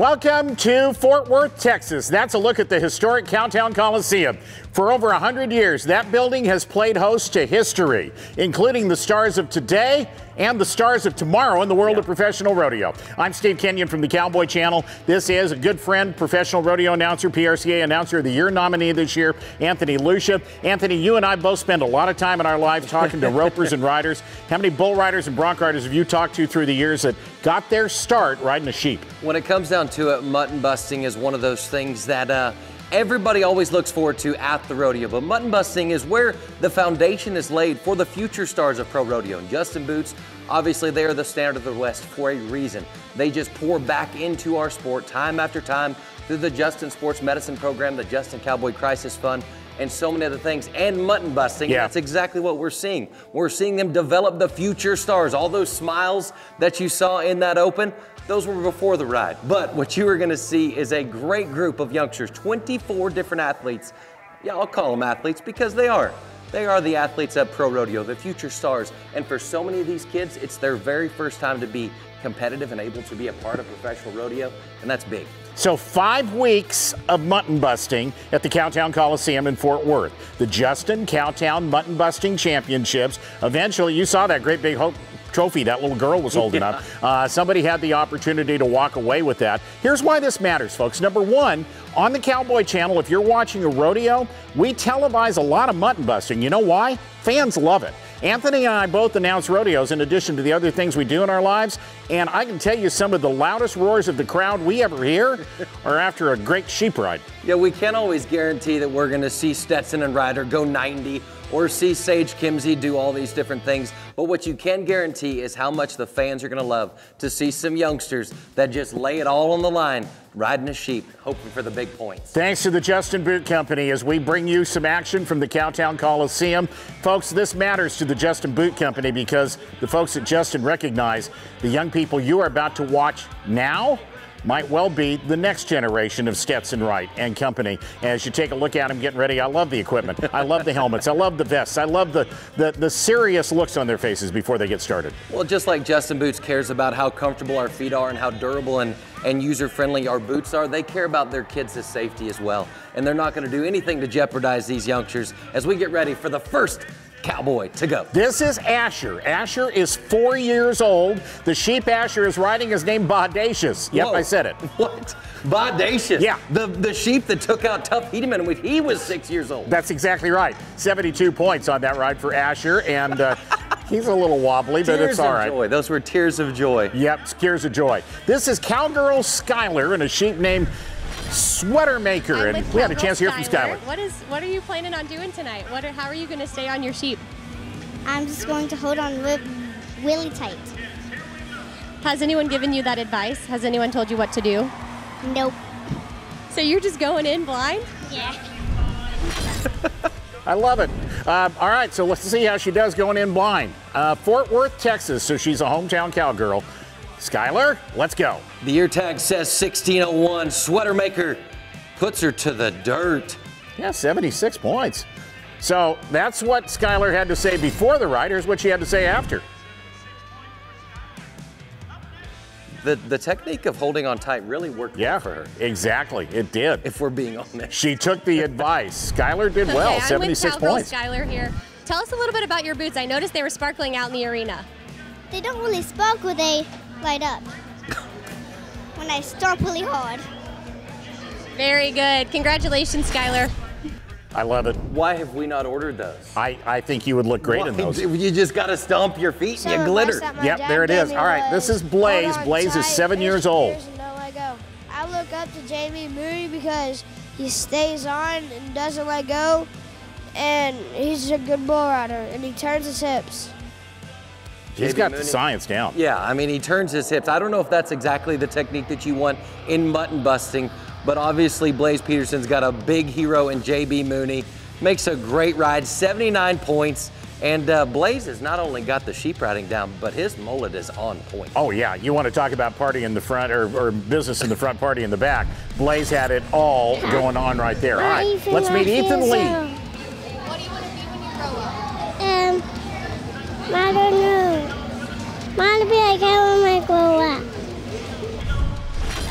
Welcome to Fort Worth, Texas. That's a look at the historic Cowtown Coliseum. For over 100 years, that building has played host to history, including the stars of today and the stars of tomorrow in the world of professional rodeo. I'm Steve Kenyon from the Cowboy Channel. This is a good friend, professional rodeo announcer, PRCA Announcer of the Year nominee this year, Anthony Lucia. Anthony, you and I both spend a lot of time in our lives talking to ropers and riders. How many bull riders and bronc riders have you talked to through the years that got their start riding a sheep? When it comes down to it, mutton busting is one of those things that everybody always looks forward to at the rodeo, but mutton busting is where the foundation is laid for the future stars of pro rodeo. And Justin Boots, obviously they are the standard of the West for a reason. They just pour back into our sport time after time through the Justin Sports Medicine Program, the Justin Cowboy Crisis Fund, and so many other things, and mutton busting. Yeah. That's exactly what we're seeing. We're seeing them develop the future stars. All those smiles that you saw in that open, those were before the ride. But what you are gonna see is a great group of youngsters, 24 different athletes. Yeah, I'll call them athletes because they are. They are the athletes at pro rodeo, the future stars. And for so many of these kids, it's their very first time to be competitive and able to be a part of professional rodeo, and that's big. So 5 weeks of mutton busting at the Cowtown Coliseum in Fort Worth. The Justin Cowtown Mutton Busting Championships. Eventually, you saw that great big trophy that little girl was holding up. Somebody had the opportunity to walk away with that. Here's why this matters, folks. Number one, on the Cowboy Channel, if you're watching a rodeo, we televise a lot of mutton busting. You know why? Fans love it. Anthony and I both announce rodeos in addition to the other things we do in our lives, and I can tell you some of the loudest roars of the crowd we ever hear are after a great sheep ride. Yeah, we can't always guarantee that we're gonna see Stetson and Ryder go 90 or see Sage Kimsey do all these different things, but what you can guarantee is how much the fans are gonna love to see some youngsters that just lay it all on the line, riding a sheep, hoping for the big points. Thanks to the Justin Boot Company as we bring you some action from the Cowtown Coliseum. Folks, this matters to the Justin Boot Company because the folks at Justin recognize the young people you are about to watch now might well be the next generation of Stetson Wright and company. As you take a look at them getting ready, I love the equipment. I love the helmets. I love the vests. I love the serious looks on their faces before they get started. Well, just like Justin Boots cares about how comfortable our feet are and how durable and user-friendly our boots are, they care about their kids' safety as well. And they're not going to do anything to jeopardize these youngsters as we get ready for the first cowboy to go. This is Asher. Asher is 4 years old. The sheep Asher is riding is named Bodacious. Yep, whoa. I said it. What? Bodacious? Yeah. The sheep that took out Tough Hedeman when he was 6 years old. That's exactly right. 72 points on that ride for Asher, and he's a little wobbly, but it's all right. Tears of joy. Those were tears of joy. Yep, tears of joy. This is cowgirl Skyler and a sheep named Sweater Maker, and we had a chance to hear from Skyler. What are you planning on doing tonight? How are you going to stay on your sheep? I'm just going to hold on really tight. Has anyone given you that advice? Has anyone told you what to do? Nope. So you're just going in blind? Yeah. I love it. All right, so let's see how she does going in blind. Fort Worth, Texas, so she's a hometown cowgirl. Skyler, let's go. The ear tag says 1601. Sweater Maker puts her to the dirt. Yeah, 76 points. So that's what Skyler had to say before the ride. Here's what she had to say after. The technique of holding on tight really worked well for her. Exactly, it did. If we're being honest. She took the advice. Skyler did well, 76 points. Skyler here. Tell us a little bit about your boots. I noticed they were sparkling out in the arena. They don't really sparkle, they light up when I stomp really hard. Very good. Congratulations, Skyler. I love it. Why have we not ordered those? I think you would look great in those. You just got to stomp your feet and you glitter. Yep, there it is. All right, this is Blaze. Blaze is 7 years old. I look up to JB Mooney because he stays on and doesn't let go, and he's a good bull rider, and he turns his hips. He's got the science down. Yeah, I mean, he turns his hips. I don't know if that's exactly the technique that you want in mutton busting, but obviously Blaze Peterson's got a big hero in JB Mooney. Makes a great ride, 79 points. And Blaze has not only got the sheep riding down, but his mullet is on point. Oh, yeah. You want to talk about party in the front or business in the front, party in the back. Blaze had it all going on right there. All right, let's meet Ethan Lee. What do you want to be when you grow up? I don't know. I want to be like how when I grow up.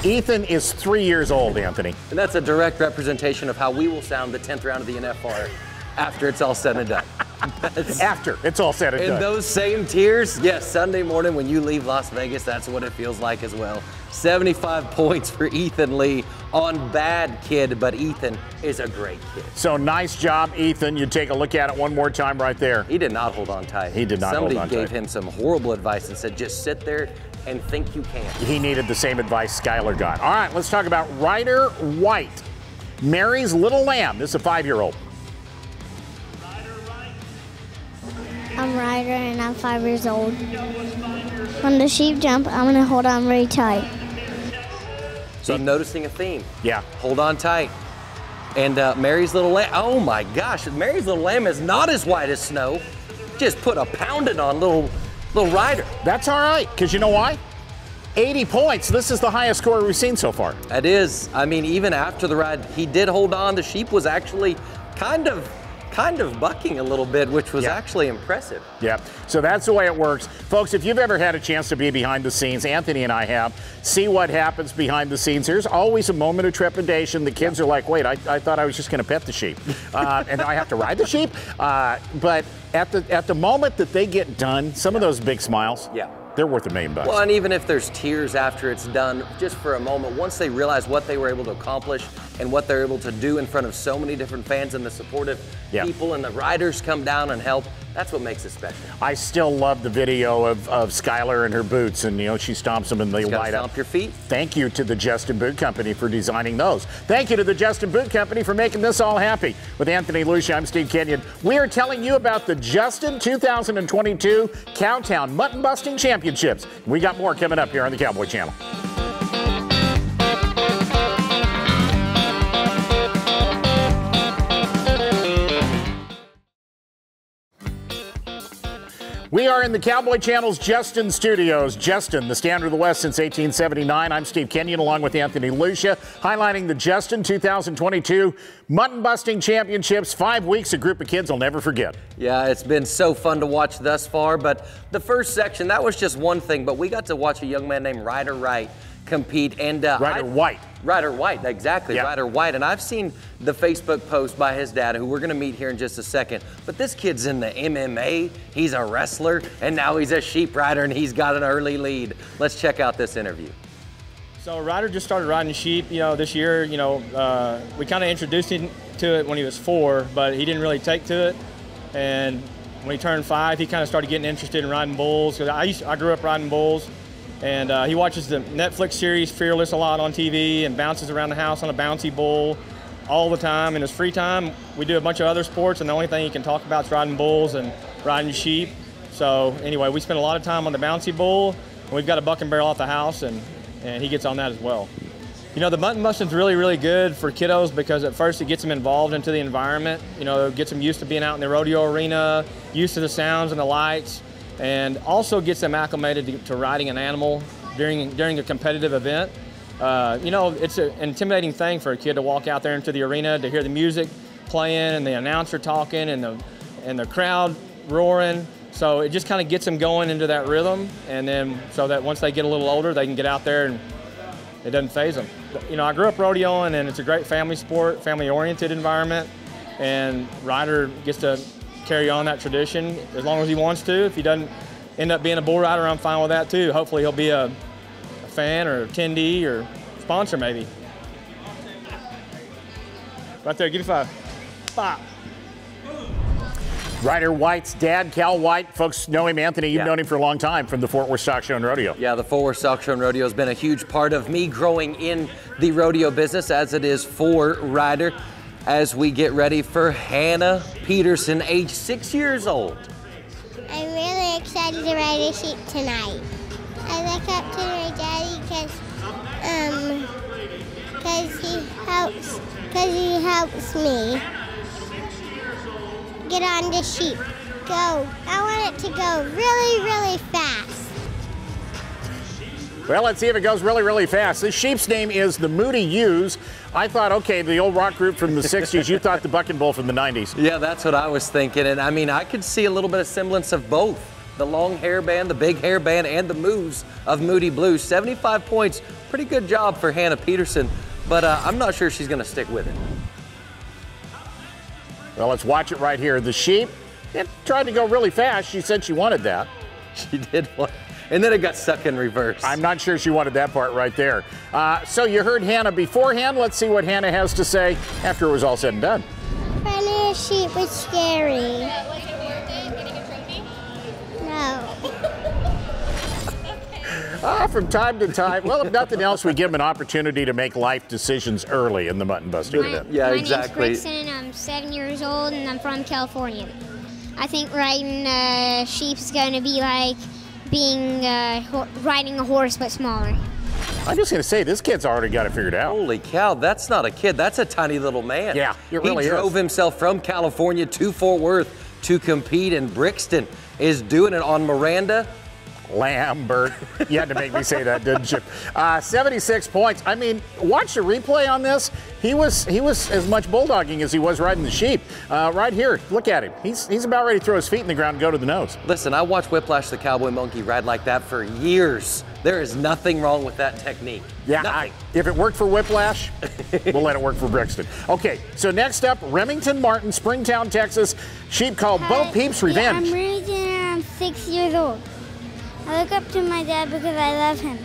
Ethan is 3 years old, Anthony. And that's a direct representation of how we will sound the 10th round of the NFR after it's all said and done. After it's all said and done. And those same tears, yes, Sunday morning when you leave Las Vegas, that's what it feels like as well. 75 points for Ethan Lee on Bad Kid, but Ethan is a great kid. So nice job, Ethan. You take a look at it one more time right there. He did not hold on tight. He did not hold on tight. Somebody gave him some horrible advice and said, just sit there and think you can. He needed the same advice Skyler got. All right, let's talk about Ryder Wyatt, Mary's little lamb. This is a 5-year-old. I'm Ryder and I'm 5 years old. When the sheep jump, I'm gonna hold on really tight. So I'm noticing a theme. Yeah. Hold on tight. And Mary's little lamb, oh my gosh, Mary's little lamb is not as white as snow. Just put a pounding on little Ryder. That's all right, because you know why? 80 points. This is the highest score we've seen so far. That is. I mean, even after the ride, he did hold on. The sheep was actually kind of bucking a little bit, which was actually impressive. Yeah, so that's the way it works. Folks, if you've ever had a chance to be behind the scenes, Anthony and I have, see what happens behind the scenes. There's always a moment of trepidation. The kids are like, wait, I thought I was just going to pet the sheep. And now I have to ride the sheep? But at the moment that they get done, some of those big smiles, they're worth $1 million. Well, and even if there's tears after it's done, just for a moment, once they realize what they were able to accomplish and what they're able to do in front of so many different fans and the supportive people and the riders come down and help, that's what makes it special. I still love the video of Skyler and her boots, and she stomps them and they light up. Stomp your feet. Thank you to the Justin Boot Company for designing those. Thank you to the Justin Boot Company for making this all happy. With Anthony Lucia, I'm Steve Kenyon. We are telling you about the Justin 2022 Cowtown Mutton Busting Championships. We got more coming up here on the Cowboy Channel. We are in the Cowboy Channel's Justin Studios. Justin, the standard of the West since 1879. I'm Steve Kenyon along with Anthony Lucia, highlighting the Justin 2022 Mutton Busting Championships. 5 weeks a group of kids will never forget. Yeah, it's been so fun to watch thus far, but the first section, that was just one thing, but we got to watch a young man named Ryder Wright compete. And Ryder Wyatt, exactly. Yeah. Ryder Wyatt. And I've seen the Facebook post by his dad, who we're going to meet here in just a second. But this kid's in the MMA. He's a wrestler, and now he's a sheep rider, and he's got an early lead. Let's check out this interview. So Ryder just started riding sheep, this year. We kind of introduced him to it when he was 4, but he didn't really take to it. And when he turned 5, he kind of started getting interested in riding bulls. Because I grew up riding bulls. And he watches the Netflix series Fearless a lot on TV and bounces around the house on a bouncy bull all the time. In his free time, we do a bunch of other sports, and the only thing he can talk about is riding bulls and riding sheep. So anyway, we spend a lot of time on the bouncy bull, and we've got a buck and barrel off the house, and he gets on that as well. The mutton busting's really, really good for kiddos because at first it gets them involved into the environment. It gets them used to being out in the rodeo arena, used to the sounds and the lights, and also gets them acclimated to riding an animal during a competitive event. It's an intimidating thing for a kid to walk out there into the arena, to hear the music playing and the announcer talking and the crowd roaring. So it just kind of gets them going into that rhythm, and then so that once they get a little older, they can get out there and it doesn't faze them. I grew up rodeoing, and it's a great family sport, family-oriented environment, and Ryder gets to carry on that tradition as long as he wants to. If he doesn't end up being a bull rider, I'm fine with that too. Hopefully he'll be a fan or attendee or sponsor maybe. Right there, give me 5. Pop. Ryder Wyatt's dad, Cal Wyatt. Folks know him, Anthony. You've known him for a long time from the Fort Worth Stock Show and Rodeo. Yeah, the Fort Worth Stock Show and Rodeo has been a huge part of me growing in the rodeo business, as it is for Ryder. As we get ready for Hannah Peterson, age 6 years old. I'm really excited to ride a sheep tonight. I look up to my daddy because he helps me get on the sheep. Go. I want it to go really, really fast. Well, let's see if it goes really, really fast. This sheep's name is the Moody Ewes. I thought, okay, the old rock group from the 60s. You thought the Bucking Bull from the 90s. Yeah, that's what I was thinking. And I mean, I could see a little bit of semblance of both the long hairband, the big hairband, and the moves of Moody Blue. 75 points, pretty good job for Hannah Peterson, but I'm not sure she's gonna stick with it. Well, let's watch it right here. The sheep, it tried to go really fast. She said she wanted that. She did one, and then it got stuck in reverse. I'm not sure she wanted that part right there. So you heard Hannah beforehand. Let's see what Hannah has to say after it was all said and done. Running a sheep was scary. Was it worth it getting a trophy? No. From time to time, well, if nothing else, we give them an opportunity to make life decisions early in the mutton busting event. Yeah, my exactly. My name's Brixton, I'm 7 years old, and I'm from California. I think riding sheep is going to be like being riding a horse, but smaller. I'm just going to say, this kid's already got it figured out. Holy cow, that's not a kid, that's a tiny little man. Yeah, it really He is. drove himself from California to Fort Worth to compete, and Brixton is doing it on Miranda Lambert. You had to make me say that, didn't you? 76 points. I mean, watch the replay on this. He was as much bulldogging as he was riding the sheep. Right here, look at him. He's about ready to throw his feet in the ground and go to the nose. Listen, I watched Whiplash the Cowboy Monkey ride like that for years. There is nothing wrong with that technique. Yeah, if it worked for Whiplash, we'll let it work for Brixton. Okay, so next up, Remington Martin, Springtown, Texas. Sheep called Bo Peep's Revenge. I'm Remington and I'm 6 years old. I look up to my dad because I love him.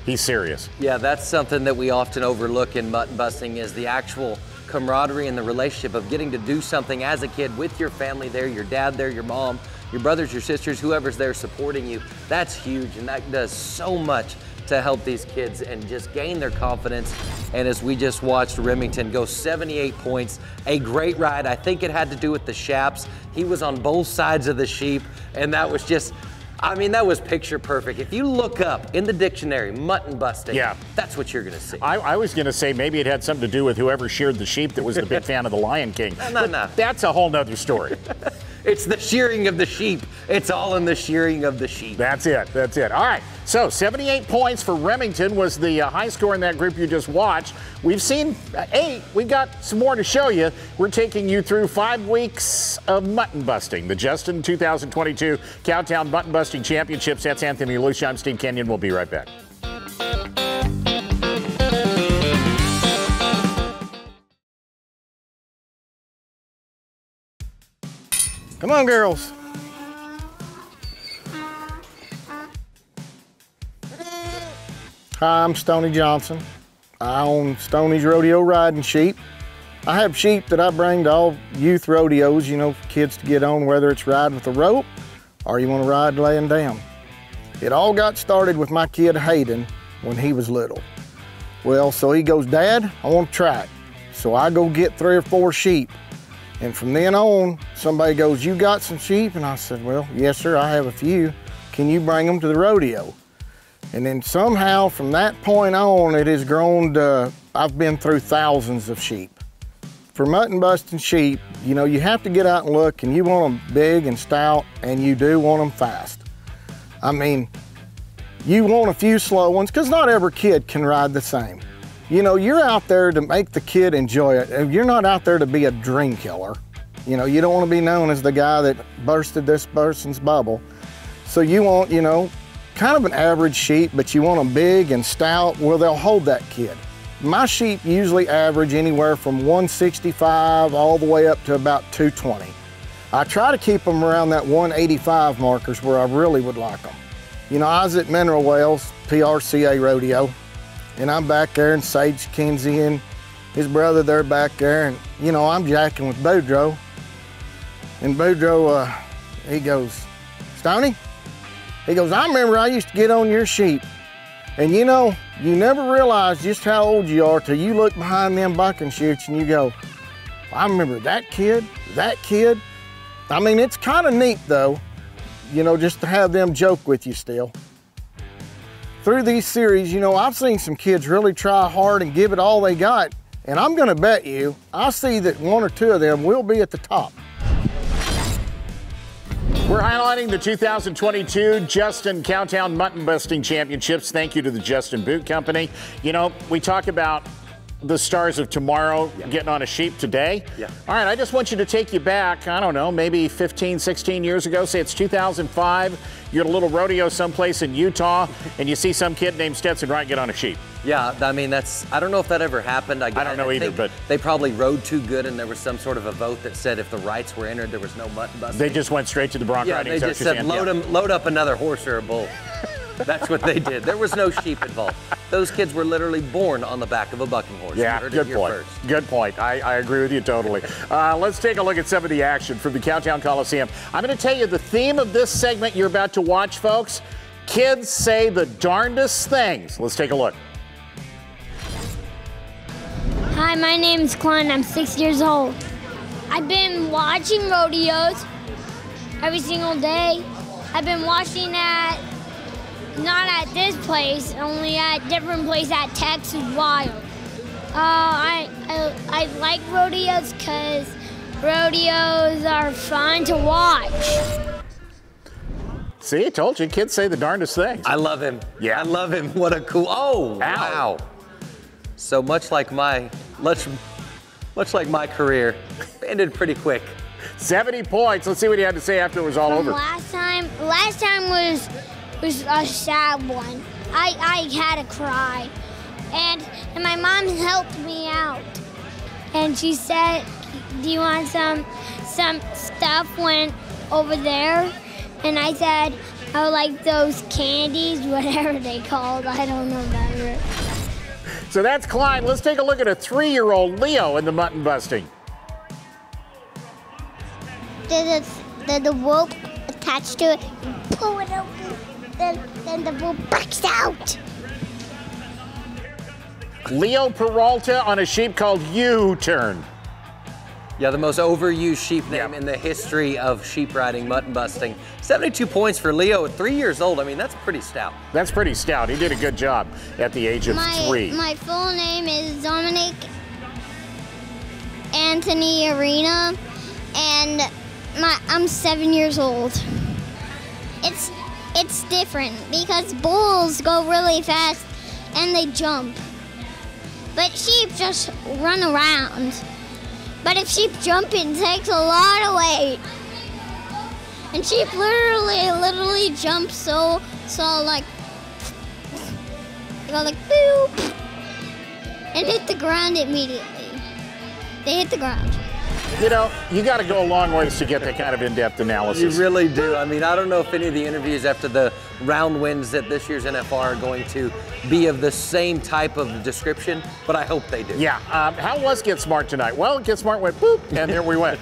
He's serious. Yeah, that's something that we often overlook in mutton busting is the actual camaraderie and the relationship of getting to do something as a kid with your family there, your dad there, your mom, your brothers, your sisters, whoever's there supporting you. That's huge, and that does so much to help these kids and just gain their confidence. And as we just watched Remington go 78 points, a great ride. I think it had to do with the shaps. He was on both sides of the sheep, and that was just, I mean, that was picture perfect. If you look up in the dictionary, mutton busting, yeah, that's what you're gonna see. I was gonna say maybe it had something to do with whoever sheared the sheep that was the big fan of the Lion King. No. That's a whole nother story. It's the shearing of the sheep. It's all in the shearing of the sheep. That's it. All right, so 78 points for Remington was the high score in that group you just watched. We've seen 8. We've got some more to show you. We're taking you through 5 weeks of mutton busting. The Justin 2022 Cowtown Mutton Busting Championships. That's Anthony Lucia. I'm Steve Kenyon. We'll be right back. Come on, girls. Hi, I'm Stoney Johnson. I own Stoney's Rodeo Riding Sheep. I have sheep that I bring to all youth rodeos, you know, for kids to get on, whether it's riding with a rope or you want to ride laying down. It all got started with my kid Hayden when he was little. Well, so he goes, Dad, I want to try it. So I go get 3 or 4 sheep. And from then on, somebody goes, you got some sheep? And I said, well, yes, sir, I have a few. Can you bring them to the rodeo? And then somehow from that point on, it has grown to, I've been through thousands of sheep. For mutton busting sheep, you know, you have to get out and look, and you want them big and stout, and you do want them fast. I mean, you want a few slow ones, because not every kid can ride the same. You know, you're out there to make the kid enjoy it. You're not out there to be a dream killer. You know, you don't want to be known as the guy that bursted this person's bubble. So you want, you know, kind of an average sheep, but you want them big and stout where they'll hold that kid. My sheep usually average anywhere from 165 all the way up to about 220. I try to keep them around that 185 markers where I really would like them. You know, I was at Mineral Wells, PRCA Rodeo, and I'm back there, and Sage Kinsley and his brother, they're back there, and you know, I'm jacking with Boudreaux. And Boudreaux, he goes, Stoney? He goes, I remember I used to get on your sheep. And you know, you never realize just how old you are till you look behind them bucking chutes and you go, I remember that kid. I mean, it's kind of neat though, you know, just to have them joke with you still. Through these series, you know, I've seen some kids really try hard and give it all they got. And I'm gonna bet you, I see that 1 or 2 of them will be at the top. We're highlighting the 2022 Justin Cowtown Mutton Busting Championships. Thank you to the Justin Boot Company. You know, we talk about the stars of tomorrow getting on a sheep today. Yeah. All right, I just want you to take you back, I don't know, maybe 15, 16 years ago. Say it's 2005. You're at a little rodeo someplace in Utah, and you see some kid named Stetson Wright get on a sheep. Yeah, I mean, I don't know if that ever happened. I don't know either, but they probably rode too good, and there was some sort of a vote that said if the Wrights were entered, there was no mutton busting. They just went straight to the bronc riding. Yeah, they just said load up another horse or a bull. That's what they did. There was no sheep involved. Those kids were literally born on the back of a bucking horse. Yeah, good point. Good point. I agree with you totally. Let's take a look at some of the action from the Cowtown Coliseum. I'm going to tell you the theme of this segment you're about to watch, folks. Kids say the darndest things. Let's take a look. Hi, my name's Klyne. I'm 6 years old. I've been watching rodeos every single day. I've been watching not at this place, only at different place at Texas Wild. I like rodeos because rodeos are fun to watch. See, I told you, kids say the darndest things. I love him. Yeah. I love him. What a cool, Ow. Wow. So much like my career, ended pretty quick. 70 points. Let's see what he had to say after it was all over. Last time was a sad one. I had to cry, and my mom helped me out, and she said, "Do you want some stuff went over there?" And I said, "I would like those candies, whatever they called. I don't remember." So that's Klyne. Let's take a look at a 3-year-old Leo in the mutton busting. There's the rope attached to it. You pull it open, then the rope breaks out. Leo Peralta on a sheep called U-Turn. Yeah, the most overused sheep name in the history of sheep riding, mutton busting. 72 points for Leo at 3 years old. I mean, that's pretty stout. That's pretty stout. He did a good job at the age of 3. My full name is Dominic Anthony Arena, and I'm 7 years old. It's different because bulls go really fast and they jump, but sheep just run around. But if sheep jumping takes a lot of weight, and sheep literally jump so like they go like boop and hit the ground immediately. They hit the ground. You know, you got to go a long ways to get that kind of in-depth analysis. You really do. I mean, I don't know if any of the interviews after the round wins at this year's NFR are going to be of the same type of description, but I hope they do. Yeah. How was Get Smart tonight? Well, Get Smart went boop, and there we went.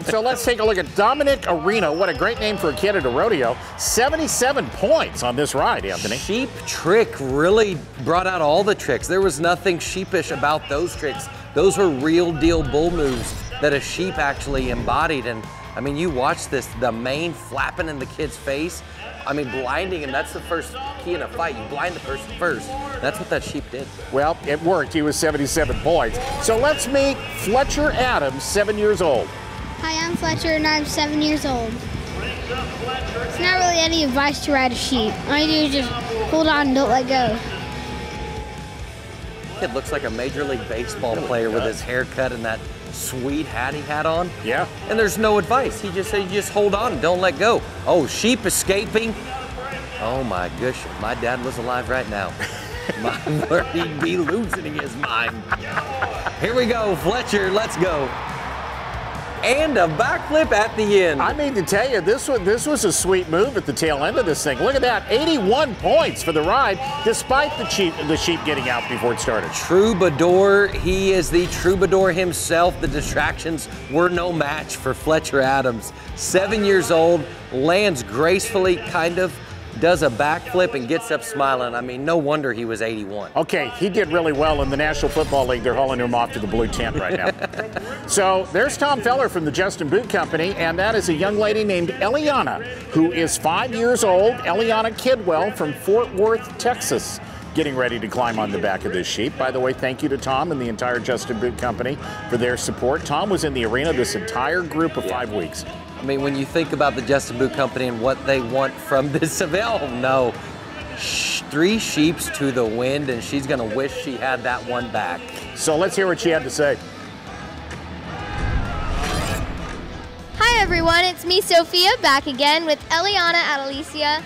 So let's take a look at Dominic Arena. What a great name for a kid at a rodeo. 77 points on this ride, Anthony. Sheep trick really brought out all the tricks. There was nothing sheepish about those tricks. Those were real deal bull moves that a sheep actually embodied. And I mean, you watch this, the mane flapping in the kid's face. I mean, blinding him, that's the first key in a fight. You blind the person first. That's what that sheep did. Well, it worked. He was 77 points. So let's meet Fletcher Adams, 7 years old. Hi, I'm Fletcher, and I'm 7 years old. It's not really any advice to ride a sheep. All you do is just hold on and don't let go. Kid looks like a Major League Baseball player with his haircut and that sweet hat he had on. Yeah. And there's no advice. He just said, you just hold on and don't let go. Oh, sheep escaping. Oh my gosh, if my dad was alive right now, he'd be losing his mind. Here we go, Fletcher, let's go. And a backflip at the end. I mean to tell you, this was a sweet move at the tail end of this thing. Look at that, 81 points for the ride, despite the sheep getting out before it started. Troubadour, he is the troubadour himself. The distractions were no match for Fletcher Adams. 7 years old, lands gracefully, kind of, does a backflip and gets up smiling. I mean, no wonder he was 81. Okay, he did really well in the National Football League. They're hauling him off to the blue tent right now. So there's Tom Feller from the Justin Boot Company, and that is a young lady named Elliana, who is 5 years old. Elliana Kidwell from Fort Worth, Texas, getting ready to climb on the back of this sheep. By the way, thank you to Tom and the entire Justin Boot Company for their support. Tom was in the arena this entire group of 5 weeks. I mean, when you think about the Justin Boot Company and what they want from this event, oh no. 3 sheeps to the wind, and she's gonna wish she had that one back. So let's hear what she had to say. Hi everyone, it's me, Sophia, back again with Elliana at Alicia.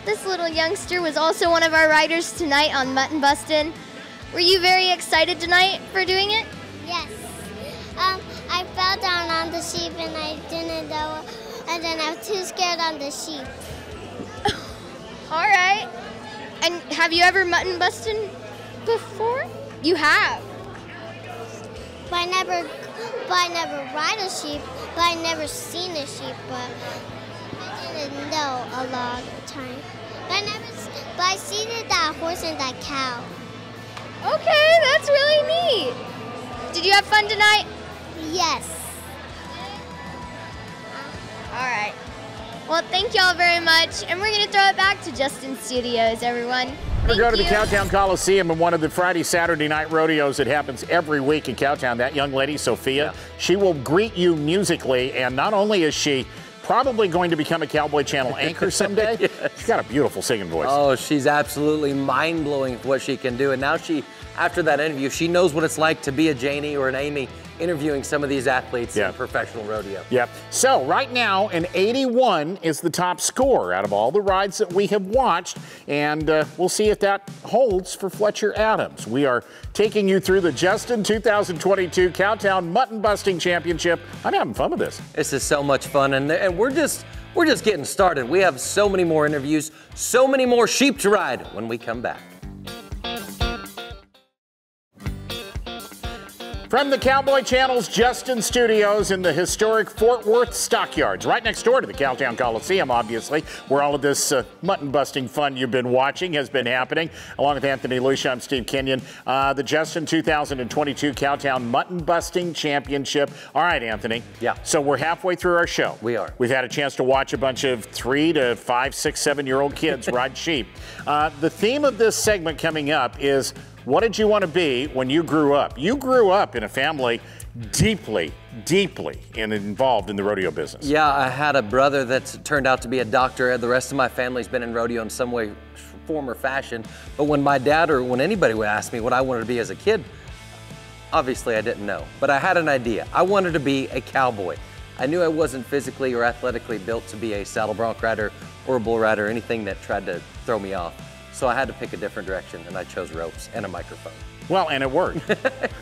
This little youngster was also one of our riders tonight on Mutton Bustin'. Were you very excited tonight for doing it? Yes. I fell down on the sheep and I didn't know, and then I was too scared on the sheep. All right. And have you ever mutton busted before? You have. But I never ride a sheep, but I never seen a sheep, but I didn't know a lot of the time. But I seen that horse and that cow. Okay, that's really neat. Did you have fun tonight? Yes. All right. Well, thank y'all very much, and we're going to throw it back to Justin Studios, everyone. We're going to the Cowtown Coliseum and one of the Friday, Saturday night rodeos that happens every week in Cowtown. That young lady, Sophia, she will greet you musically, and not only is she probably going to become a Cowboy Channel anchor someday, yes. She's got a beautiful singing voice. Oh, she's absolutely mind-blowing with what she can do, and now after that interview, she knows what it's like to be a Janie or an Amy interviewing some of these athletes in professional rodeo. Yep. So right now, an 81 is the top score out of all the rides that we have watched, and we'll see if that holds for Fletcher Adams. We are taking you through the Justin 2022 Cowtown Mutton Busting Championship. I'm having fun with this. This is so much fun, and we're just getting started. We have so many more interviews, so many more sheep to ride when we come back. From the Cowboy Channel's Justin Studios in the historic Fort Worth Stockyards, right next door to the Cowtown Coliseum, obviously, where all of this mutton busting fun you've been watching has been happening. Along with Anthony Lucia, I'm Steve Kenyon. The Justin 2022 Cowtown Mutton Busting Championship. All right, Anthony. Yeah. So we're halfway through our show. We are. We've had a chance to watch a bunch of 3 to 5, 6, 7-year-old kids ride sheep. The theme of this segment coming up is, what did you want to be when you grew up? You grew up in a family deeply involved in the rodeo business. Yeah, I had a brother that's turned out to be a doctor. The rest of my family's been in rodeo in some way, form, or fashion. But when my dad or when anybody would ask me what I wanted to be as a kid, obviously I didn't know. But I had an idea. I wanted to be a cowboy. I knew I wasn't physically or athletically built to be a saddle bronc rider or a bull rider or anything that tried to throw me off. So I had to pick a different direction, and I chose ropes and a microphone. Well, and it worked.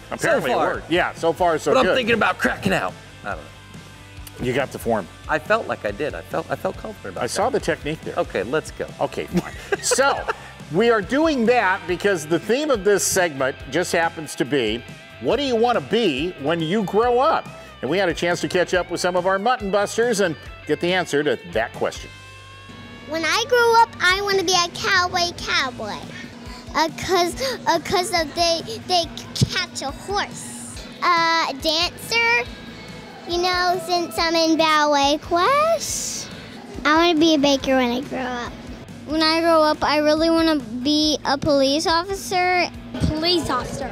Apparently so far. It worked. Yeah, so far so but good. I'm thinking about cracking out. I don't know. You got the form. I felt like I did. I felt confident about that. I saw the technique there. Okay, let's go. Okay, fine. So, we are doing that because the theme of this segment just happens to be, what do you want to be when you grow up? And we had a chance to catch up with some of our mutton busters and get the answer to that question. When I grow up, I want to be a cowboy. Because they catch a horse. Dancer, you know, since I'm in ballet class. I want to be a baker when I grow up. When I grow up, I really want to be a police officer. Police officer.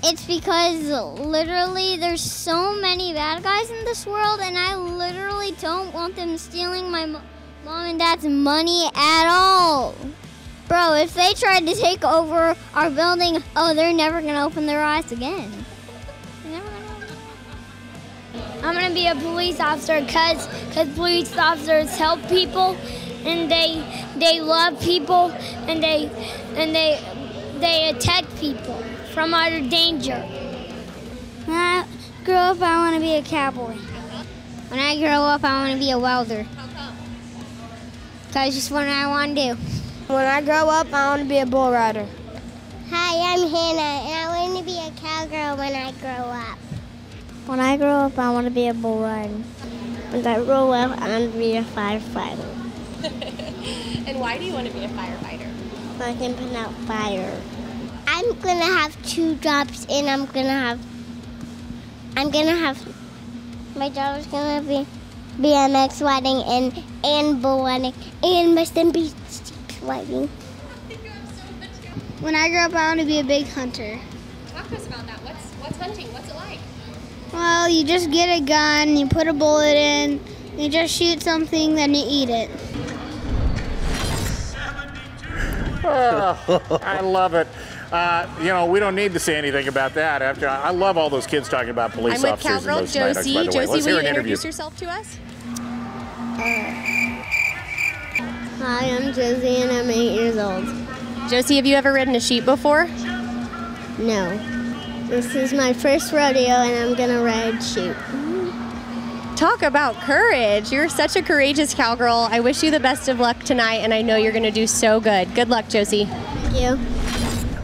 It's because literally there's so many bad guys in this world, and I literally don't want them stealing my mom and dad's money at all. Bro, if they tried to take over our building, oh, they're never going to open their eyes again. I'm going to be a police officer because police officers help people, and they love people, and they attack people from utter danger. When I grow up, I want to be a cowboy. When I grow up, I want to be a welder. Because it's what I want to do. When I grow up, I want to be a bull rider. Hi, I'm Hannah, and I want to be a cowgirl when I grow up. When I grow up, I want to be a bull rider. When I grow up, I want to be a firefighter. And why do you want to be a firefighter? So I can put out fire. I'm going to have 2 jobs, and I'm going to have, my job is going to be BMX riding and bull riding and Western Beach riding. When I grow up, I want to be a big hunter. Talk to us about that. What's hunting? What's it like? Well, you just get a gun, you put a bullet in, you just shoot something, then you eat it. Oh, I love it. You know, we don't need to say anything about that. I love all those kids talking about police I'm with officers Cowgirl and those night Josie. by the way. Josie, Let's hear will an you interview. introduce yourself to us? Hi, I'm Josie and I'm 8 years old. Josie, have you ever ridden a sheep before? No. This is my first rodeo and I'm gonna ride sheep. Talk about courage. You're such a courageous cowgirl. I wish you the best of luck tonight, and I know you're going to do so good. Good luck, Josie. Thank you.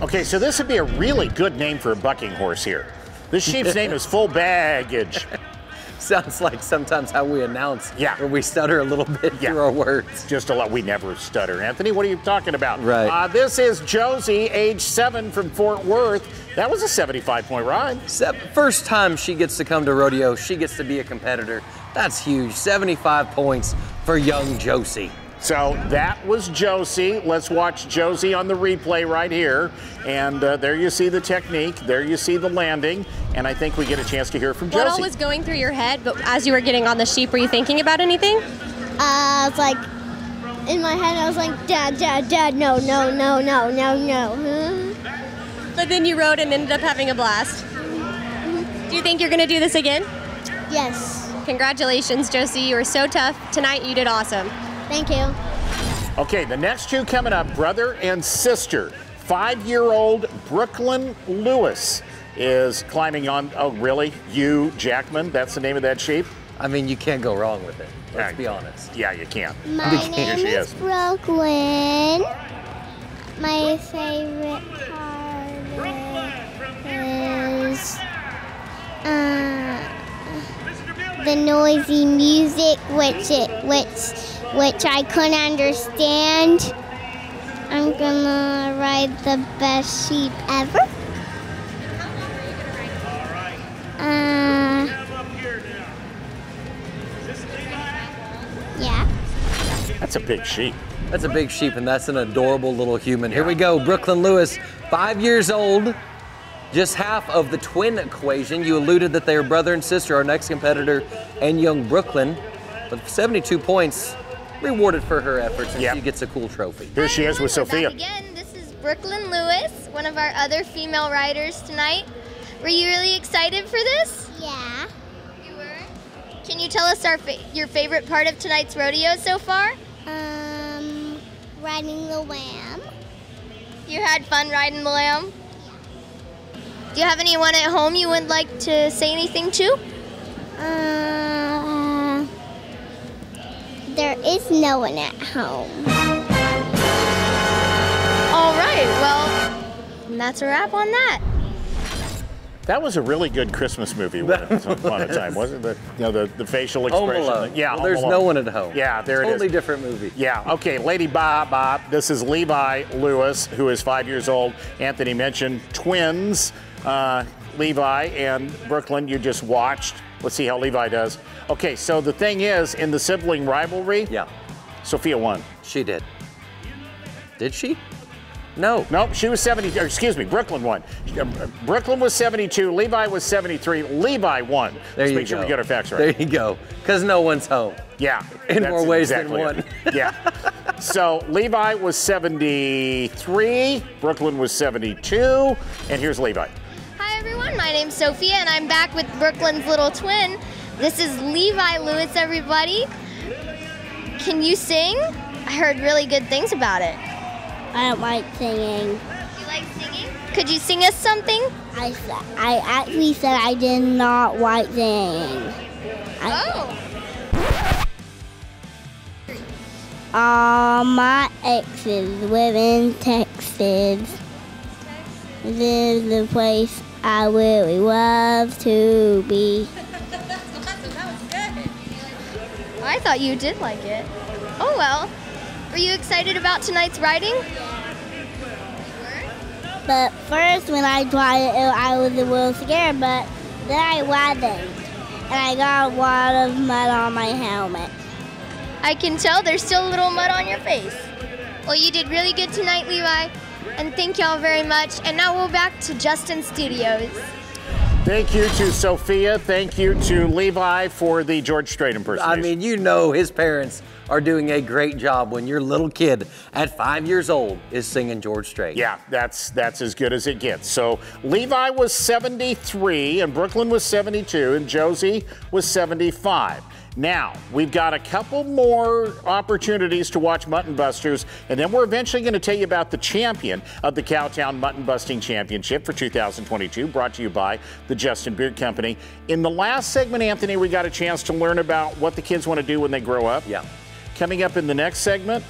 Okay, so this would be a really good name for a bucking horse here. This sheep's name is Full Baggage. Sounds like sometimes how we announce. Yeah. Or we stutter a little bit through our words. Just a lot. We never stutter. Anthony, what are you talking about? Right. This is Josie, age 7 from Fort Worth. That was a 75-point ride. First time she gets to come to rodeo, she gets to be a competitor. That's huge. 75 points for young Josie. So that was Josie. Let's watch Josie on the replay right here. And there you see the technique. There you see the landing. And I think we get a chance to hear from Josie. What all was going through your head, but as you were getting on the sheep, were you thinking about anything? I was like, in my head, I was like, Dad, Dad, Dad, no, no, no, no, no, no. But then you rode and ended up having a blast. Do you think you're going to do this again? Yes. Congratulations, Josie. You were so tough. Tonight, you did awesome. Thank you. Okay, the next two coming up, brother and sister. 5-year-old Brooklyn Lewis is climbing on, oh really? You, Jackman, that's the name of that sheep? I mean, you can't go wrong with it. Let's be honest. Yeah, you can't. My name is Brooklyn. My favorite part is the noisy music, which I couldn't understand. I'm gonna ride the best sheep ever. Yeah. That's a big sheep. That's a big sheep, and that's an adorable little human. Here we go, Brooklyn Lewis, 5 years old, just half of the twin equation. You alluded that they are brother and sister, our next competitor, and young Brooklyn, with 72 points, rewarded for her efforts, and she gets a cool trophy. Here she is with Sophia. Again, this is Brooklyn Lewis, one of our other female riders tonight. Were you really excited for this? Yeah. You were? Can you tell us your favorite part of tonight's rodeo so far? Riding the lamb. You had fun riding the lamb? Do you have anyone at home you would like to say anything to? There is no one at home. All right, well, that's a wrap on that. That was a really good Christmas movie once upon a time, wasn't it? The facial expression. Home Alone. Yeah, well, Home there's Alone. no one at home. Yeah, there it is. Totally different movie. Yeah, okay, Lady Bob. This is Levi Lewis, who is 5 years old. Anthony mentioned twins, Levi and Brooklyn. You just watched. Let's see how Levi does. Okay, so the thing is, in the sibling rivalry, Sophia won. She did. Did she? No. Nope, she was 70, or excuse me, Brooklyn won. Brooklyn was 72, Levi was 73, Levi won. There Let's you make sure go. we get our facts right. There you go, because no one's home. Yeah. In that's more ways than exactly one. it. Yeah. So Levi was 73, Brooklyn was 72, and here's Levi. Hi everyone, my name's Sophia and I'm back with Brooklyn's little twin. This is Levi Lewis, everybody. Can you sing? I heard really good things about it. I don't like singing. You like singing? Could you sing us something? I actually said I did not like singing. All my exes live in Texas. This is the place I really love to be. I thought you did like it. Oh well. Were you excited about tonight's riding? But first when I tried it, I was a little scared, but then I wasn't. And I got a lot of mud on my helmet. I can tell there's still a little mud on your face. Well, you did really good tonight, Levi. And thank y'all very much. And now we're back to Justin Studios. Thank you to Sophia. Thank you to Levi for the George Strait impersonation. I mean, you know his parents are doing a great job when your little kid at 5 years old is singing George Strait. Yeah, that's as good as it gets. So Levi was 73, and Brooklyn was 72, and Josie was 75. Now, we've got a couple more opportunities to watch Mutton Busters, and then we're eventually going to tell you about the champion of the Cowtown Mutton Busting Championship for 2022, brought to you by the Justin Boot Company. In the last segment, Anthony, we got a chance to learn about what the kids want to do when they grow up. Yeah. Coming up in the next segment,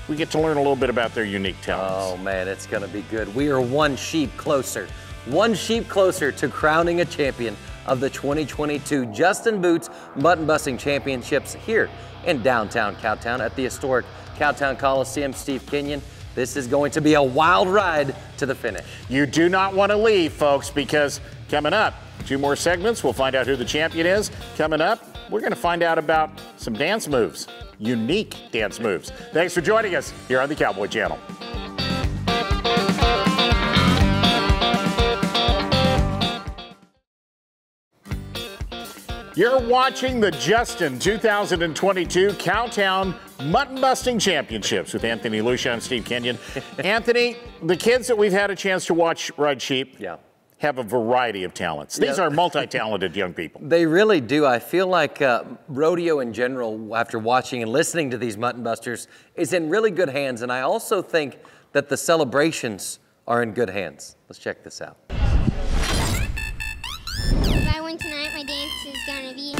we get to learn a little bit about their unique talents. Oh, man, it's going to be good. We are one sheep closer to crowning a champion of the 2022 Justin Boots Mutton Busting Championships here in downtown Cowtown at the historic Cowtown Coliseum. Steve Kenyon, this is going to be a wild ride to the finish. You do not want to leave, folks, because coming up, 2 more segments, we'll find out who the champion is. Coming up, we're going to find out about some dance moves, unique dance moves. Thanks for joining us here on the Cowboy Channel. You're watching the Justin 2022 Cowtown Mutton Busting Championships with Anthony Lucia and Steve Kenyon. Anthony, the kids that we've had a chance to watch ride sheep have a variety of talents. These are multi-talented young people. They really do. I feel like rodeo in general, after watching and listening to these Mutton Busters, is in really good hands. And I also think that the celebrations are in good hands. Let's check this out. If I win tonight, my dance is gonna be...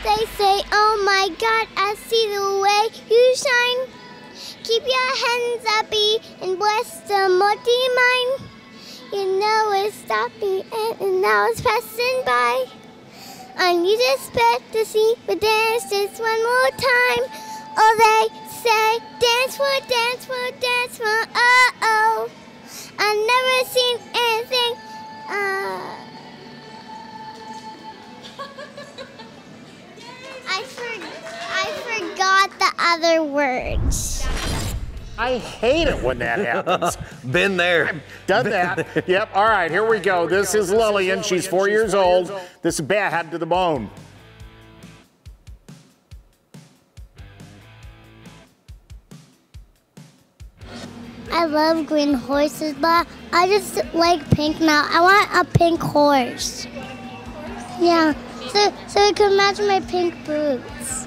They say, oh my God, I see the way you shine. Keep your hands up and bless the mighty mind. You know it's stopping and now it's passing by. I need to expect to see the dance just one more time. Oh, they say, dance for, dance for, dance for, oh. I've never seen anything, I forgot the other words. I hate it when that happens. Been there. I've done that. Yep. All right, here we go. This is Lillian. She's 4 years old. This is bad to the bone. I love green horses, but I just like pink now. I want a pink horse. Yeah, so it can match my pink boots.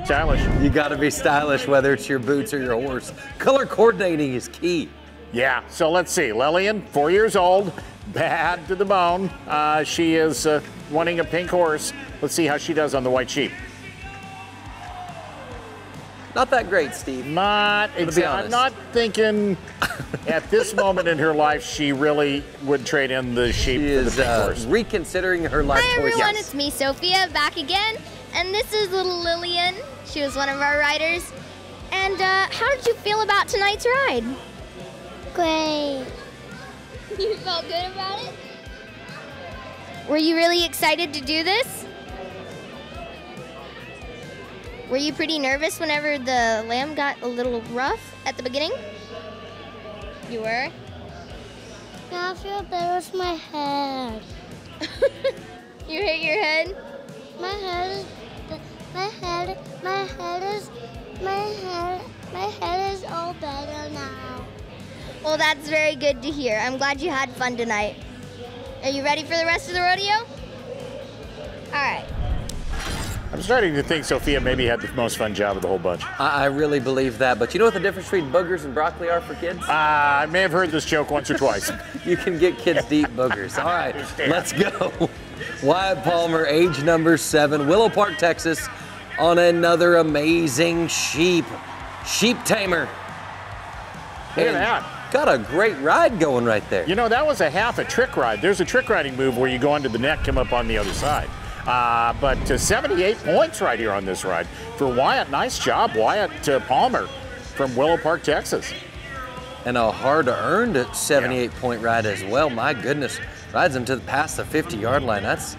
Stylish. You got to be stylish, whether it's your boots or your horse. Color coordinating is key. Yeah, so let's see. Lillian, 4 years old, bad to the bone. She is wanting a pink horse. Let's see how she does on the white sheep. Not that great, Steve. Not exactly. I'm not thinking at this moment in her life she really would trade in the sheep for the pink horse. Reconsidering her life choice. Hi everyone, it's me, Sophia, back again. And this is little Lillian. She was one of our riders. And how did you feel about tonight's ride? Great. You felt good about it? Were you really excited to do this? Were you pretty nervous whenever the lamb got a little rough at the beginning? You were? Now I feel better with my head. You hit your head? My head is all better now. Well, that's very good to hear. I'm glad you had fun tonight. Are you ready for the rest of the rodeo? All right. I'm starting to think Sophia maybe had the most fun job of the whole bunch. I really believe that. But you know what the difference between boogers and broccoli are for kids? I may have heard this joke once or twice. You can get kids to eat boogers. All right, let's go. Wyatt Palmer, age number 7, Willow Park, Texas, on another amazing sheep tamer. Look at that. got a great ride going right there. You know, that was a half a trick ride. There's a trick riding move where you go onto the neck, come up on the other side. But 78 points right here on this ride for Wyatt. Nice job, Wyatt Palmer from Willow Park, Texas. And a hard-earned 78-point ride as well. My goodness, rides him to past the 50-yard line. That's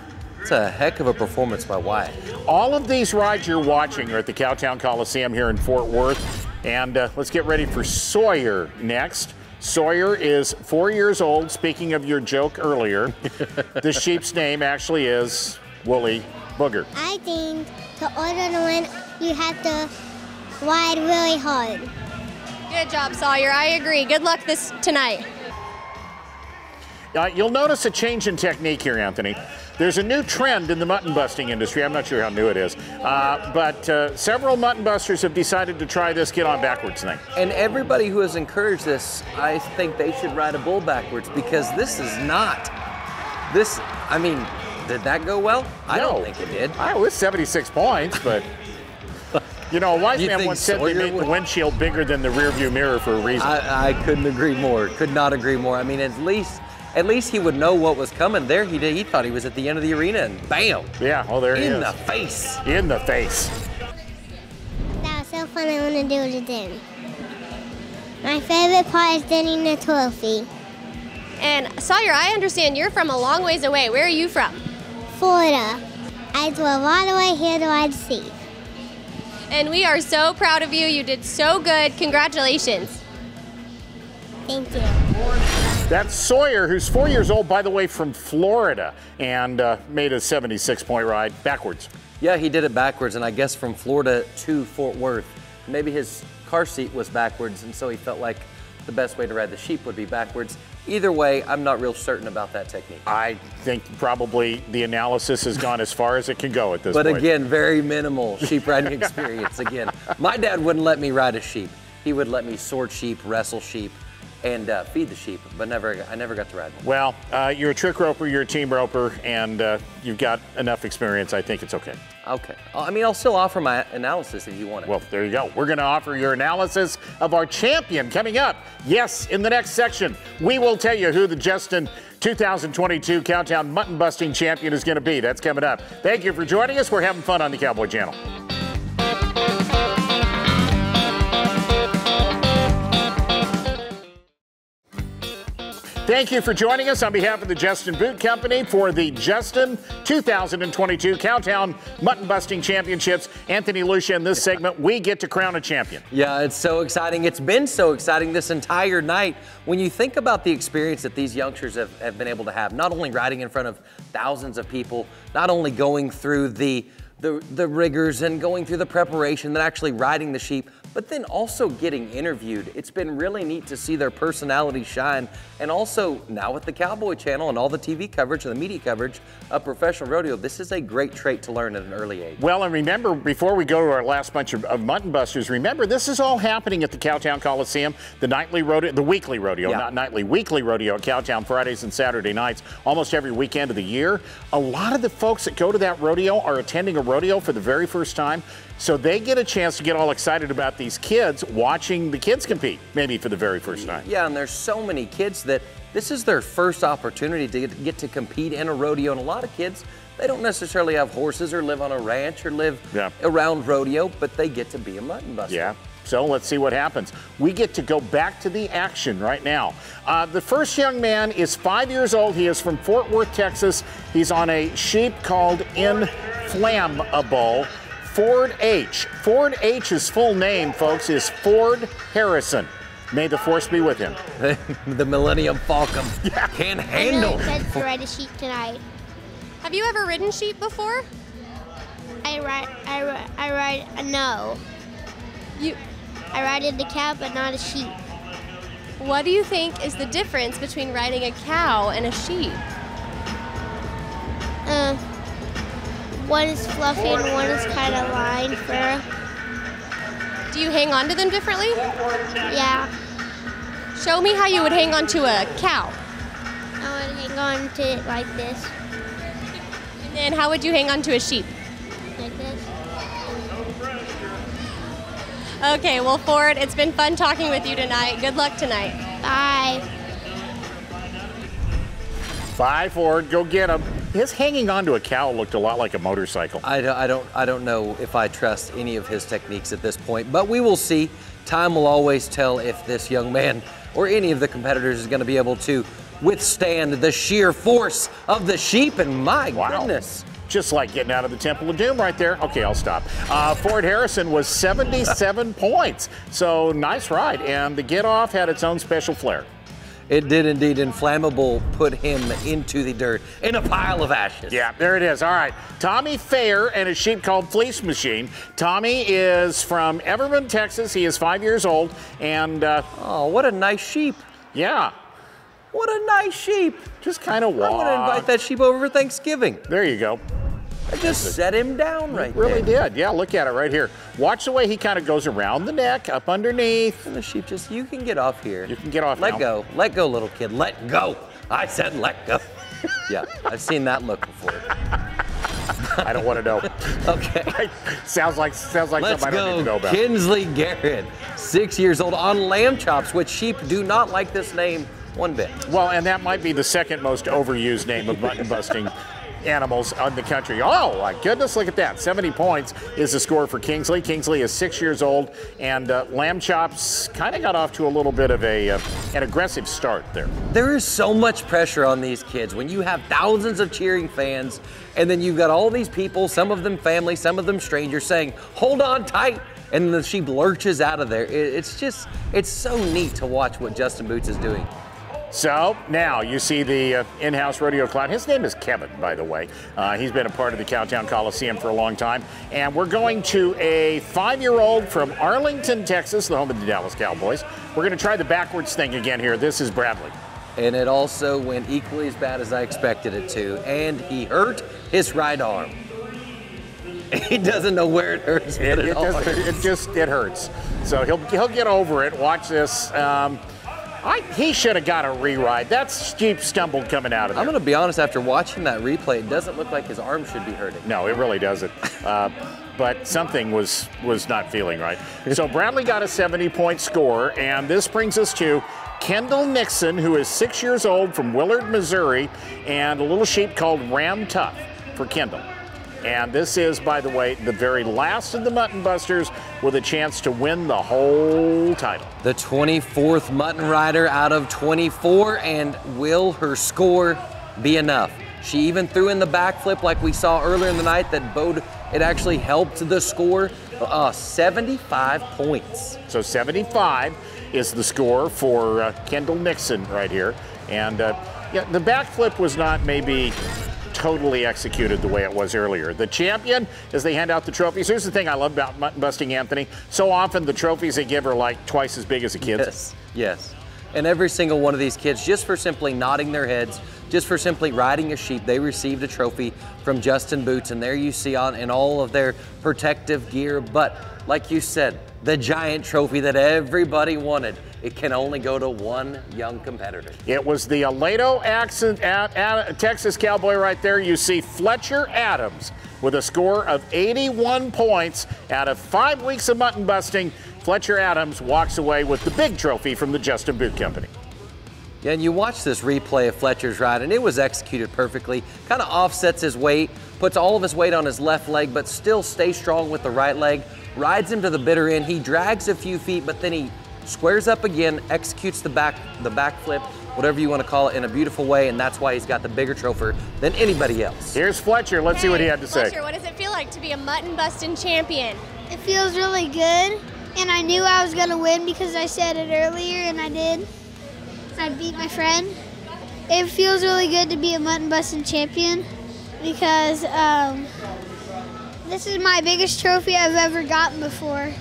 a heck of a performance by Wyatt. All of these rides you're watching are at the Cowtown Coliseum here in Fort Worth. And let's get ready for Sawyer next. Sawyer is 4 years old. Speaking of your joke earlier, the sheep's name actually is Woolly Booger. I think to order to win, you have to ride really hard. Good job, Sawyer. I agree. Good luck tonight. You'll notice a change in technique here, Anthony. There's a new trend in the mutton busting industry. I'm not sure how new it is, but several mutton busters have decided to try this get on backwards thing. And everybody who has encouraged this, I think they should ride a bull backwards, because this is not, I mean, did that go well? I don't think it did. It was 76 points, but you know, a wise man once said they made the windshield bigger than the rearview mirror for a reason. I couldn't agree more. Could not agree more. I mean, at least he would know what was coming. There he thought he was at the end of the arena, and bam! Yeah, well, there he is. In the face. In the face. That was so fun. I want to do it again. My favorite part is getting the trophy. And Sawyer, I understand you're from a long ways away. Where are you from? Florida. I drove all the way here to ride sheep. And we are so proud of you. You did so good. Congratulations. Thank you. That's Sawyer, who's 4 years old, by the way, from Florida, and made a 76-point ride backwards. Yeah, he did it backwards, and I guess from Florida to Fort Worth. Maybe his car seat was backwards, and so he felt like the best way to ride the sheep would be backwards. Either way, I'm not real certain about that technique. I think probably the analysis has gone as far as it can go at this point. But again, very minimal sheep riding experience. Again, my dad wouldn't let me ride a sheep. He would let me sort sheep, wrestle sheep, and feed the sheep, but I never got to ride one. Well, you're a trick roper, you're a team roper, and you've got enough experience. I think it's okay. Okay. I mean, I'll still offer my analysis if you want it. Well, there you go. We're going to offer your analysis of our champion coming up. Yes, in the next section, we will tell you who the Justin 2022 Cowtown Mutton Busting Champion is going to be. That's coming up. Thank you for joining us. We're having fun on the Cowboy Channel. Thank you for joining us on behalf of the Justin Boot Company for the Justin 2022 Cowtown Mutton Busting Championships. Anthony Lucia, in this segment, we get to crown a champion. Yeah, it's so exciting. It's been so exciting this entire night. When you think about the experience that these youngsters have been able to have, not only riding in front of thousands of people, not only going through the rigors and going through the preparation, then actually riding the sheep, but then also getting interviewed. It's been really neat to see their personality shine. And also now with the Cowboy Channel and all the TV coverage and the media coverage of professional rodeo, this is a great trait to learn at an early age. Well, and remember, before we go to our last bunch of mutton busters, remember this is all happening at the Cowtown Coliseum, the nightly rodeo, the weekly rodeo, not nightly, weekly rodeo at Cowtown Fridays and Saturday nights, almost every weekend of the year. A lot of the folks that go to that rodeo are attending a rodeo for the very first time. So they get a chance to get all excited about these kids watching the kids compete, maybe for the very first time. Yeah, and there's so many kids that this is their first opportunity to get to compete in a rodeo. And a lot of kids, they don't necessarily have horses or live on a ranch or live around rodeo, but they get to be a mutton buster. Yeah. So let's see what happens. We get to go back to the action right now. The first young man is 5 years old. He is from Fort Worth, Texas. He's on a sheep called Inflammable. Ford H. Ford H's full name, folks, is Ford Harrison. May the force be with him. The Millennium Falcon can't handle. I'm really excited to ride a sheep tonight. Have you ever ridden sheep before? I ride, no. I ride in the cow, but not a sheep. What do you think is the difference between riding a cow and a sheep? One is fluffy and one is kind of lined fur. Do you hang on to them differently? Yeah. Show me how you would hang on to a cow. I would hang on to it like this. And then how would you hang on to a sheep? Like this. Okay, well, Ford, it's been fun talking with you tonight. Good luck tonight. 5. 5 forward, go get him. His hanging onto a cow looked a lot like a motorcycle. I don't know if I trust any of his techniques at this point, but we will see. Time will always tell if this young man or any of the competitors is going to be able to withstand the sheer force of the sheep, and my goodness. Just like getting out of the Temple of Doom right there. Okay, I'll stop. Ford Harrison was 77 points, so nice ride, and the get off had its own special flair. It did indeed. Inflammable put him into the dirt in a pile of ashes. Yeah, there it is. All right. Tommy Thayer and a sheep called Fleece Machine. Tommy is from Everman, Texas. He is 5 years old. And oh, what a nice sheep. Yeah. What a nice sheep. Just kind of walk. I'm going to invite that sheep over for Thanksgiving. There you go. I just set him down right there. Really did. Yeah, look at it right here. Watch the way he kind of goes around the neck, up underneath. And the sheep just, you can get off here. You can get off Let now. go. Let go, little kid. Let go. I said let go. Yeah, I've seen that look before. I don't want to know. Okay. sounds like something I don't need to know about. Kinsley Garrett, 6 years old, on lamb chops, which sheep do not like this name one bit. Well, and that might be the second most overused name of mutton busting animals in the country. Oh my goodness, look at that. 70 points is the score for Kinsley. Kinsley is 6 years old, and lamb chops kind of got off to a little bit of an aggressive start there. There is so much pressure on these kids when you have thousands of cheering fans, and then you've got all these people, some of them family, some of them strangers, saying, hold on tight, and the sheep lurches out of there. It's so neat to watch what Justin Boots is doing. So now you see the in-house rodeo clown. His name is Kevin, by the way. He's been a part of the Cowtown Coliseum for a long time. And we're going to a 5-year-old from Arlington, Texas, the home of the Dallas Cowboys. We're going to try the backwards thing again here. This is Bradley. And it also went equally as bad as I expected it to. And he hurt his right arm. He doesn't know where it hurts. It hurts. So he'll get over it. Watch this. He should have got a re-ride. That sheep stumbled coming out of there. I'm going to be honest, after watching that replay, it doesn't look like his arm should be hurting. No, it really doesn't. But something was not feeling right. So Bradley got a 70-point score, and this brings us to Kendall Nixon, who is 6 years old from Willard, Missouri, and a little sheep called Ram Tough for Kendall. And this is, by the way, the very last of the Mutton Busters with a chance to win the whole title. The 24th Mutton Rider out of 24, and will her score be enough? She even threw in the backflip like we saw earlier in the night that it actually helped the score. 75 points. So 75 is the score for Kendall Nixon right here. And yeah, the backflip was not maybe totally executed the way it was earlier. The champion, as they hand out the trophies, here's the thing I love about mutton busting, Anthony. So often the trophies they give are like twice as big as a kid's. Yes, yes. And every single one of these kids, just for simply nodding their heads, just for simply riding a sheep, they received a trophy from Justin Boots, and there you see in all of their protective gear. But like you said, the giant trophy that everybody wanted, it can only go to one young competitor. It was the Aledo accent Texas Cowboy right there. You see Fletcher Adams with a score of 81 points out of 5 weeks of mutton busting. Fletcher Adams walks away with the big trophy from the Justin Boot Company. Yeah, and you watch this replay of Fletcher's ride, and it was executed perfectly. Kind of offsets his weight, puts all of his weight on his left leg, but still stays strong with the right leg. Rides him to the bitter end. He drags a few feet, but then he squares up again, executes the backflip, whatever you want to call it, in a beautiful way, and that's why he's got the bigger trophy than anybody else. Here's Fletcher. Let's see what he had to say. Fletcher, what does it feel like to be a mutton busting champion? It feels really good, and I knew I was going to win because I said it earlier, and I did. I beat my friend. It feels really good to be a mutton busting champion because this is my biggest trophy I've ever gotten before.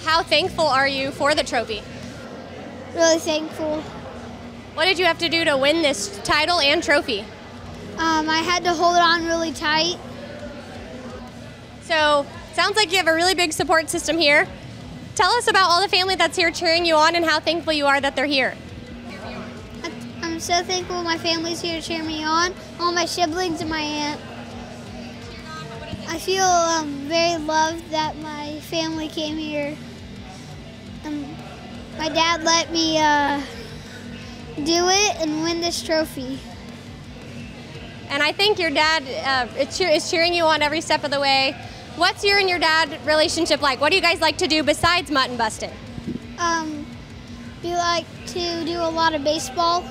How thankful are you for the trophy? Really thankful. What did you have to do to win this title and trophy? I had to hold on really tight. So, sounds like you have a really big support system here. Tell us about all the family that's here cheering you on and how thankful you are that they're here. I'm so thankful my family's here to cheer me on, all my siblings and my aunt. I feel very loved that my family came here. My dad let me do it and win this trophy. And I think your dad is cheering you on every step of the way. What's your and your dad relationship like? What do you guys like to do besides mutton busting? We like to do a lot of baseball.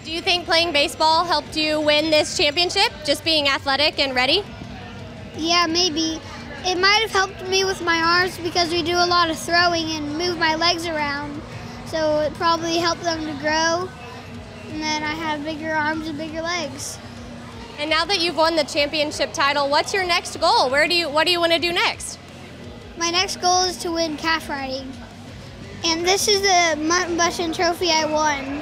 Do you think playing baseball helped you win this championship, just being athletic and ready? Yeah, maybe. It might have helped me with my arms because we do a lot of throwing and move my legs around. So it probably helped them to grow. And then I have bigger arms and bigger legs. And now that you've won the championship title, what's your next goal? What do you want to do next? My next goal is to win calf riding. And this is the mutton busting trophy I won.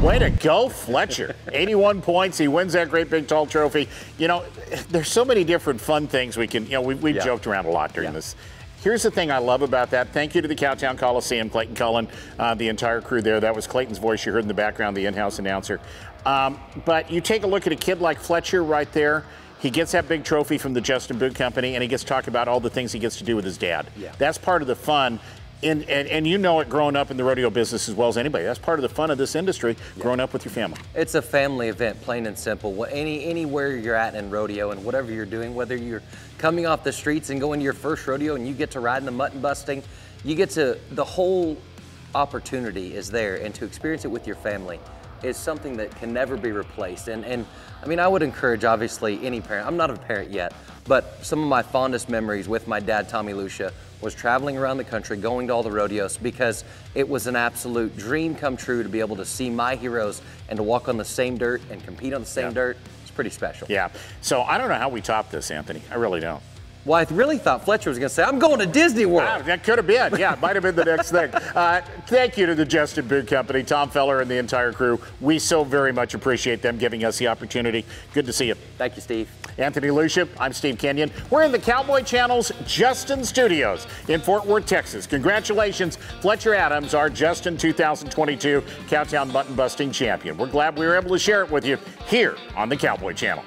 Way to go, Fletcher. 81 points. He wins that great big tall trophy. You know, there's so many different fun things we can, we've joked around a lot during this. Here's the thing I love about that. Thank you to the Cowtown Coliseum, Clayton Cullen, the entire crew there. That was Clayton's voice you heard in the background, the in-house announcer. But you take a look at a kid like Fletcher right there. He gets that big trophy from the Justin Boot Company, and he gets to talk about all the things he gets to do with his dad. Yeah. That's part of the fun. And you know it growing up in the rodeo business as well as anybody. That's part of the fun of this industry, growing up with your family. It's a family event, plain and simple. Anywhere you're at in rodeo and whatever you're doing, whether you're coming off the streets and going to your first rodeo and you get to ride in the mutton busting, you get to, the whole opportunity is there, and to experience it with your family is something that can never be replaced. And I mean, I would encourage, obviously, any parent. I'm not a parent yet, but some of my fondest memories with my dad, Tommy Lucia, was traveling around the country, going to all the rodeos, because it was an absolute dream come true to be able to see my heroes and to walk on the same dirt and compete on the same dirt. It's pretty special. Yeah. So I don't know how we top this, Anthony. I really don't. Well, I really thought Fletcher was going to say, I'm going to Disney World. Wow, that could have been. Yeah, it might have been the next thing. Thank you to the Justin Boot Company, Tom Feller, and the entire crew. We so very much appreciate them giving us the opportunity. Good to see you. Thank you, Steve. Anthony Lucia, I'm Steve Kenyon. We're in the Cowboy Channel's Justin Studios in Fort Worth, Texas. Congratulations, Fletcher Adams, our Justin 2022 Cowtown Mutton Busting Champion. We're glad we were able to share it with you here on the Cowboy Channel.